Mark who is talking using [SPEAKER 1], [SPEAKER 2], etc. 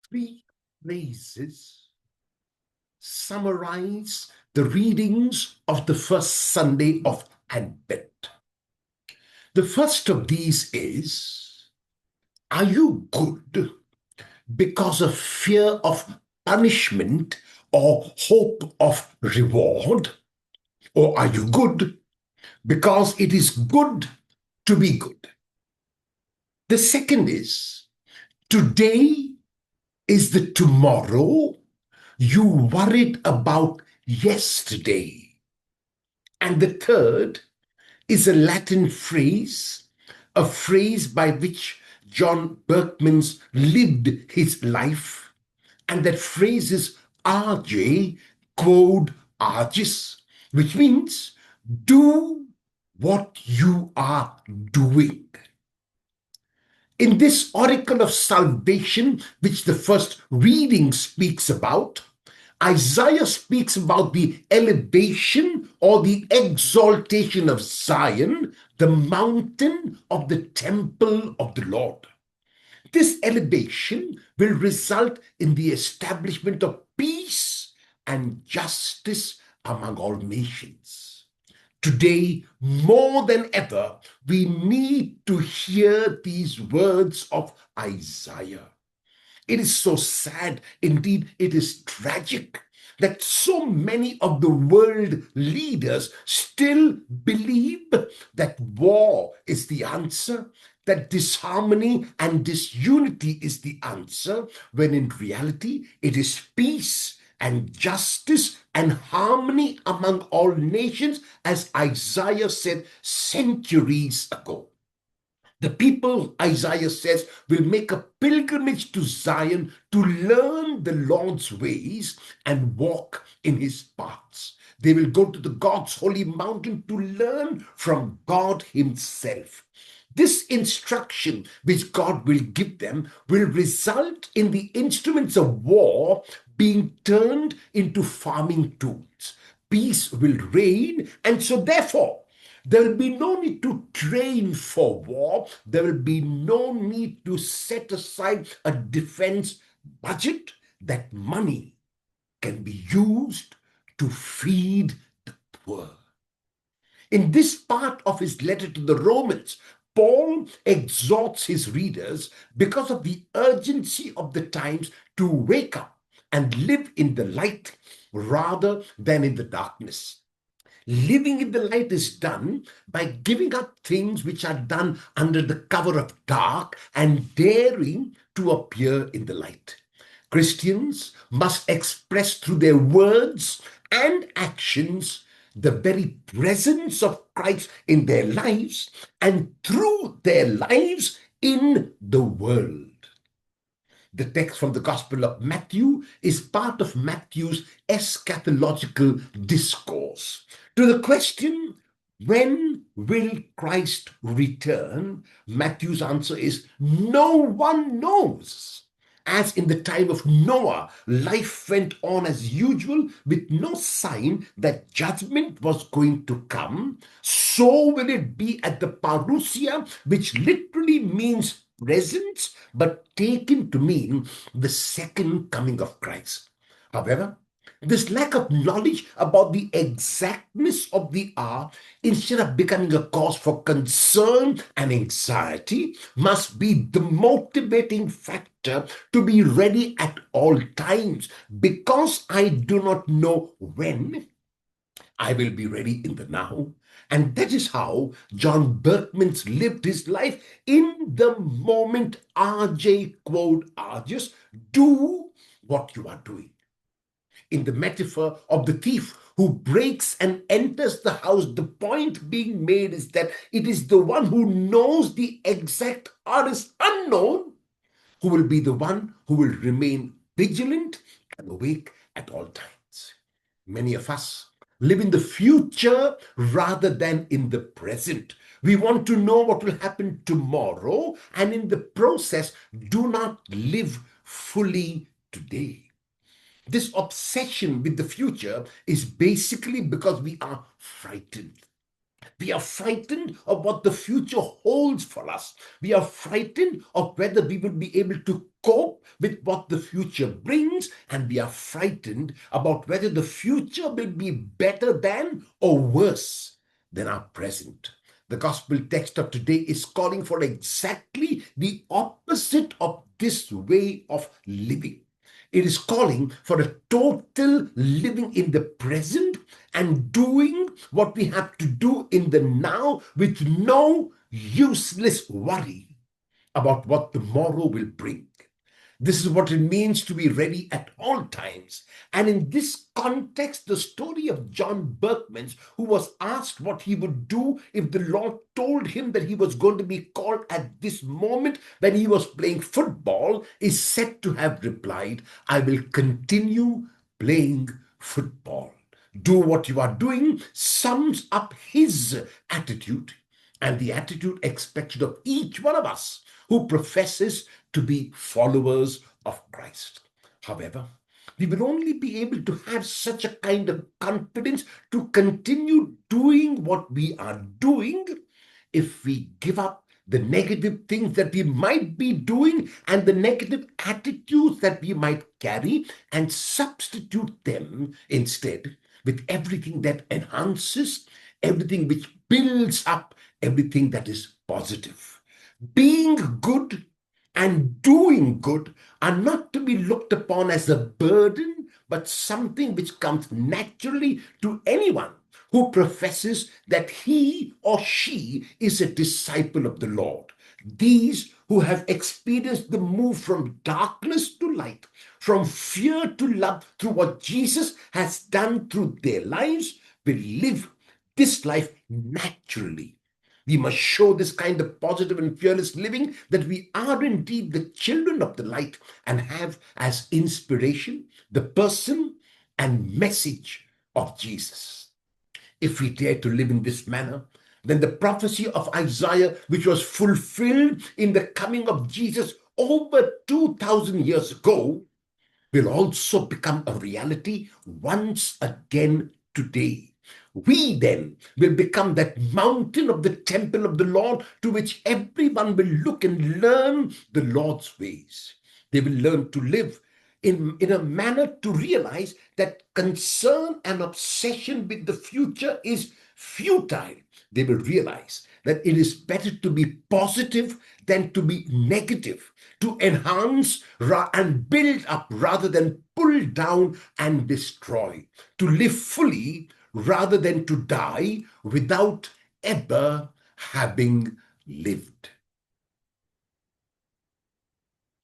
[SPEAKER 1] Three phrases summarize the readings of the first Sunday of Advent. The first of these is, are you good because of fear of punishment or hope of reward? Or are you good because it is good to be good? The second is, today is the tomorrow you worried about yesterday. And the third is a Latin phrase, a phrase by which John Berkman's lived his life. And that phrase is RJ quod agis, which means do what you are doing. In this oracle of salvation, which the first reading speaks about, Isaiah speaks about the elevation or the exaltation of Zion, the mountain of the temple of the Lord. This elevation will result in the establishment of peace and justice among all nations. Today, more than ever, we need to hear these words of Isaiah. It is so sad, indeed, it is tragic that so many of the world leaders still believe that war is the answer, that disharmony and disunity is the answer, when in reality it is peace and justice and harmony among all nations, as Isaiah said centuries ago. The people, Isaiah says, will make a pilgrimage to Zion to learn the Lord's ways and walk in his paths. They will go to the God's holy mountain to learn from God himself. This instruction which God will give them will result in the instruments of war being turned into farming tools. Peace will reign, and so therefore there will be no need to train for war. There will be no need to set aside a defense budget. That money can be used to feed the poor. In this part of his letter to the Romans, Paul exhorts his readers, because of the urgency of the times, to wake up and live in the light rather than in the darkness. Living in the light is done by giving up things which are done under the cover of dark and daring to appear in the light. Christians must express through their words and actions the very presence of Christ in their lives and through their lives in the world. The text from the Gospel of Matthew is part of Matthew's eschatological discourse. To the question, when will Christ return? Matthew's answer is, no one knows. As in the time of Noah, life went on as usual with no sign that judgment was going to come, so will it be at the parousia, which literally means presence, but taken to mean the second coming of Christ. However, this lack of knowledge about the exactness of the hour, instead of becoming a cause for concern and anxiety, must be the motivating factor to be ready at all times. Because I do not know when, I will be ready in the now. And that is how John Berkman's lived his life. In the moment, RJ quote Argus, do what you are doing. In the metaphor of the thief who breaks and enters the house, the point being made is that it is the one who knows the exact hour is unknown who will be the one who will remain vigilant and awake at all times. Many of us live in the future rather than in the present. We want to know what will happen tomorrow, and in the process, do not live fully today. This obsession with the future is basically because we are frightened. We are frightened of what the future holds for us. We are frightened of whether we will be able to cope with what the future brings, and we are frightened about whether the future will be better than or worse than our present. The gospel text of today is calling for exactly the opposite of this way of living. It is calling for a total living in the present and doing what we have to do in the now with no useless worry about what tomorrow will bring. This is what it means to be ready at all times. And in this context, the story of John Berkman, who was asked what he would do if the Lord told him that he was going to be called at this moment when he was playing football, is said to have replied, I will continue playing football. Do what you are doing sums up his attitude and the attitude expected of each one of us who professes to be followers of Christ. However, we will only be able to have such a kind of confidence to continue doing what we are doing if we give up the negative things that we might be doing and the negative attitudes that we might carry and substitute them instead with everything that enhances, everything which builds up, everything that is positive. Being good and doing good are not to be looked upon as a burden, but something which comes naturally to anyone who professes that he or she is a disciple of the Lord. These who have experienced the move from darkness to light, from fear to love through what Jesus has done through their lives, will live this life naturally. We must show this kind of positive and fearless living that we are indeed the children of the light and have as inspiration the person and message of Jesus. If we dare to live in this manner, then the prophecy of Isaiah, which was fulfilled in the coming of Jesus over 2,000 years ago, will also become a reality once again today. We then will become that mountain of the temple of the Lord to which everyone will look and learn the Lord's ways. They will learn to live in a manner to realize that concern and obsession with the future is futile. They will realize that it is better to be positive than to be negative, to enhance and build up rather than pull down and destroy, to live fully rather than to die without ever having lived.